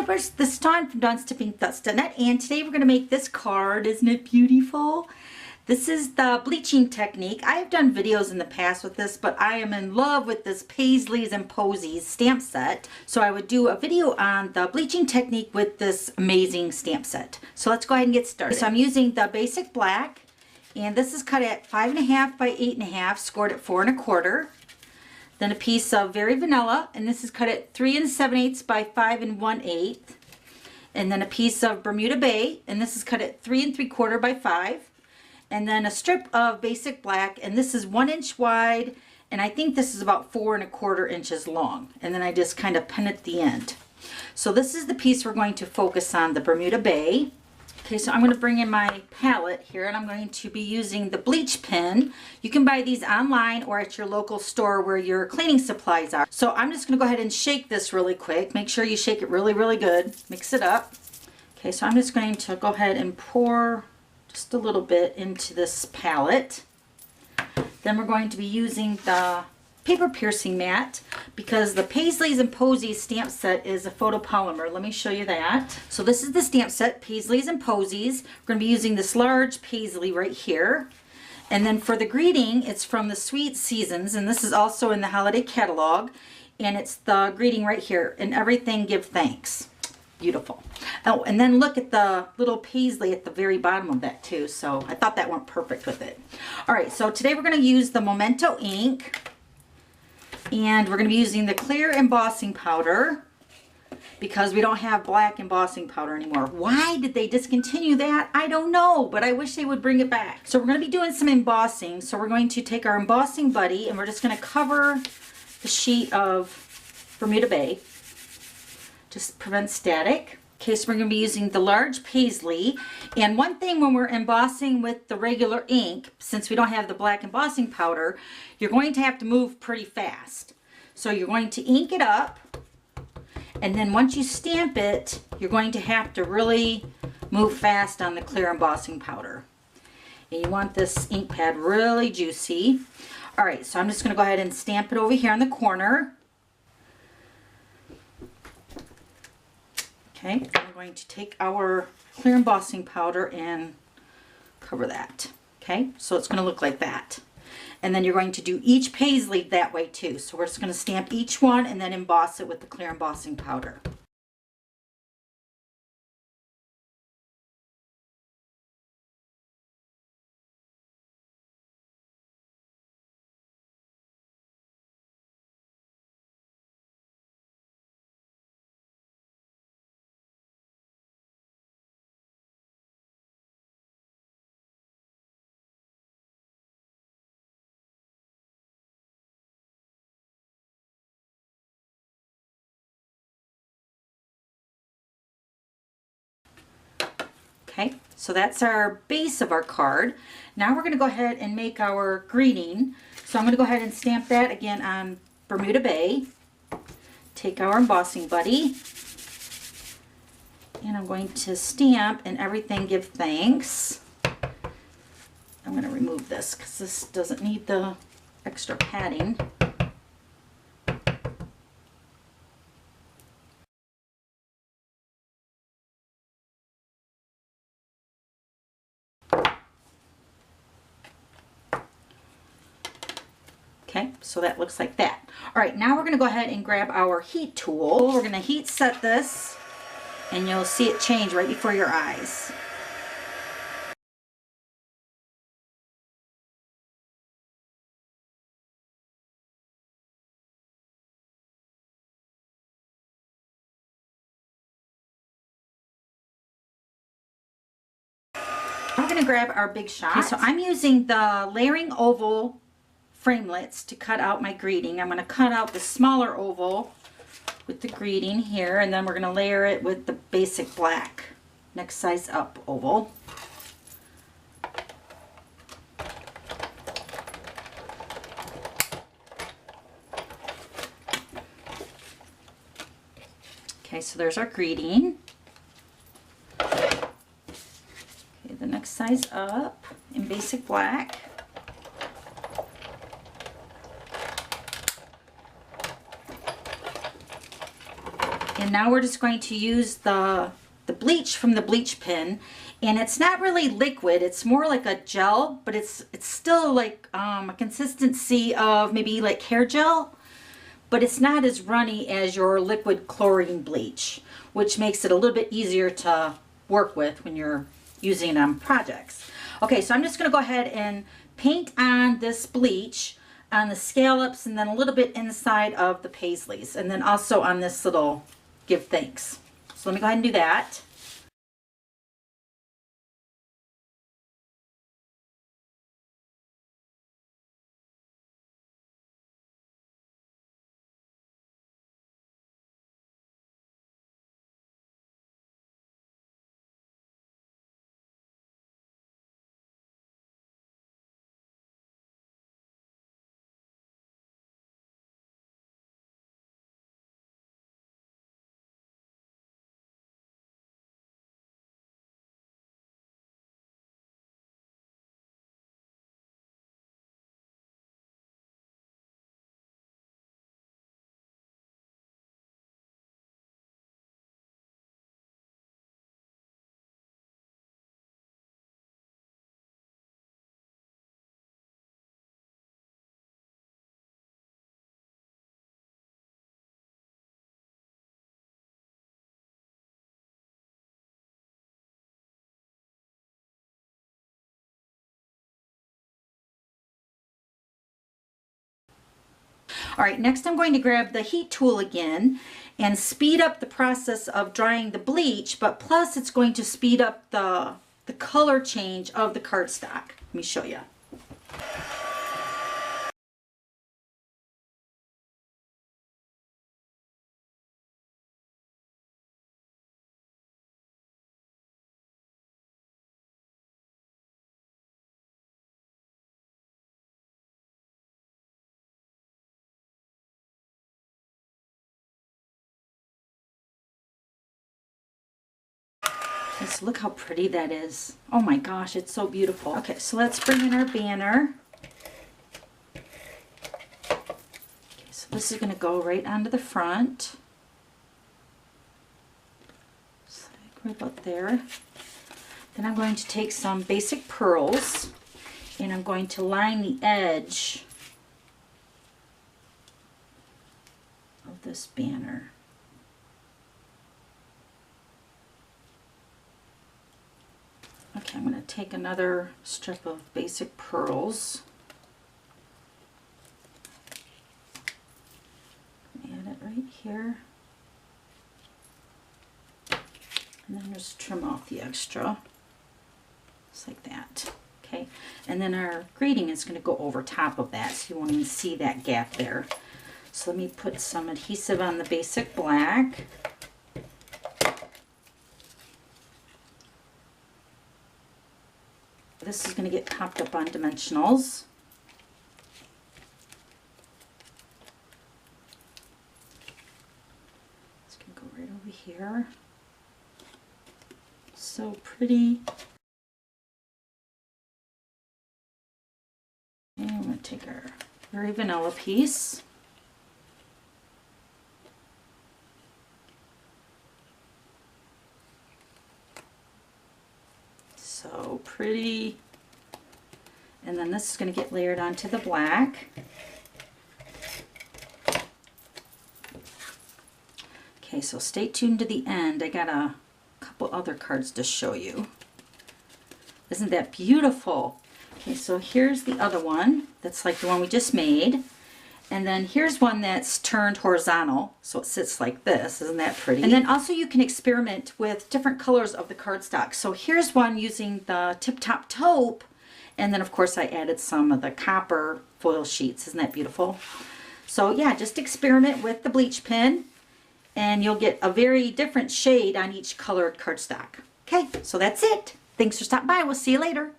Stampers, this is Dawn from DawnStippingThoughts.net, and today we're going to make this card. Isn't it beautiful? This is the Bleaching Technique. I have done videos in the past with this, but I am in love with this Paisleys and Posies stamp set. So I would do a video on the Bleaching Technique with this amazing stamp set. So let's go ahead and get started. So I'm using the basic black, and this is cut at 5.5 by 8.5, scored at 4 1/4. Then a piece of Very Vanilla, and this is cut at 3 7/8 by 5 1/8. And then a piece of Bermuda Bay, and this is cut at 3 3/4 by 5. And then a strip of basic black, and this is 1 inch wide, and I think this is about 4 1/4 inches long. And then I just kind of pin at the end. So this is the piece we're going to focus on, the Bermuda Bay. Okay, so I'm going to bring in my palette here, and I'm going to be using the bleach pen. You can buy these online or at your local store where your cleaning supplies are. So I'm just going to go ahead and shake this really quick. Make sure you shake it really, really good. Mix it up. Okay, so I'm just going to go ahead and pour just a little bit into this palette. Then we're going to be using the paper piercing mat because the Paisleys and Posies stamp set is a photopolymer. Let me show you that. So this is the stamp set, Paisleys and Posies. We're going to be using this large Paisley right here. And then for the greeting, it's from the Sweet Seasons, and this is also in the holiday catalog. And it's the greeting right here, "In everything give thanks." Beautiful. Oh, and then look at the little Paisley at the very bottom of that too. So I thought that went perfect with it. All right, so today we're going to use the Memento ink. And we're going to be using the clear embossing powder because we don't have black embossing powder anymore. Why did they discontinue that? I don't know, but I wish they would bring it back. So we're going to be doing some embossing. So we're going to take our embossing buddy and we're just going to cover the sheet of Bermuda Bay. Just prevent static. Okay, so we're going to be using the large Paisley. And one thing when we're embossing with the regular ink, since we don't have the black embossing powder, you're going to have to move pretty fast. So you're going to ink it up, and then once you stamp it, you're going to have to really move fast on the clear embossing powder. And you want this ink pad really juicy. All right, so I'm just going to go ahead and stamp it over here in the corner. Okay, we're going to take our clear embossing powder and cover that. Okay, so it's going to look like that. And then you're going to do each Paisley that way too. So we're just going to stamp each one and then emboss it with the clear embossing powder. Okay, so that's our base of our card. Now we're going to go ahead and make our greeting. So I'm going to go ahead and stamp that again on Bermuda Bay. Take our embossing buddy. And I'm going to stamp "In everything give thanks." I'm going to remove this because this doesn't need the extra padding. Okay, so that looks like that. All right, now we're going to go ahead and grab our heat tool. We're going to heat set this, and you'll see it change right before your eyes. We're going to grab our big shot. Okay, so I'm using the layering oval framelits to cut out my greeting. I'm going to cut out the smaller oval with the greeting here, and then we're going to layer it with the basic black next size up oval. Okay, so there's our greeting. Okay, the next size up in basic black. And now we're just going to use the bleach from the bleach pen, and it's not really liquid, it's more like a gel, but it's still like a consistency of maybe like hair gel, but it's not as runny as your liquid chlorine bleach, which makes it a little bit easier to work with when you're using it on projects. Okay, so I'm just going to go ahead and paint on this bleach on the scallops, and then a little bit inside of the paisleys, and then also on this little give thanks. So let me go ahead and do that. All right, next I'm going to grab the heat tool again and speed up the process of drying the bleach, but plus it's going to speed up the color change of the cardstock. Let me show you. Just look how pretty that is. Oh my gosh, it's so beautiful. Okay, so let's bring in our banner. Okay, so this is going to go right onto the front. So right about there. Then I'm going to take some basic pearls and I'm going to line the edge of this banner. Okay, I'm going to take another strip of basic pearls. Add it right here. And then just trim off the extra. Just like that. Okay, and then our grading is going to go over top of that, so you won't even see that gap there. So let me put some adhesive on the basic black. This is going to get popped up on dimensionals. It's going to go right over here. So pretty. And I'm going to take our very vanilla piece. So pretty. And then this is going to get layered onto the black. Okay, so stay tuned to the end. I got a couple other cards to show you. Isn't that beautiful? Okay, so here's the other one that's like the one we just made. And then here's one that's turned horizontal, so it sits like this. Isn't that pretty? And then also you can experiment with different colors of the cardstock. So here's one using the Tip Top Taupe, and then of course I added some of the copper foil sheets. Isn't that beautiful? So yeah, just experiment with the bleach pen, and you'll get a very different shade on each colored cardstock. Okay, so that's it. Thanks for stopping by. We'll see you later.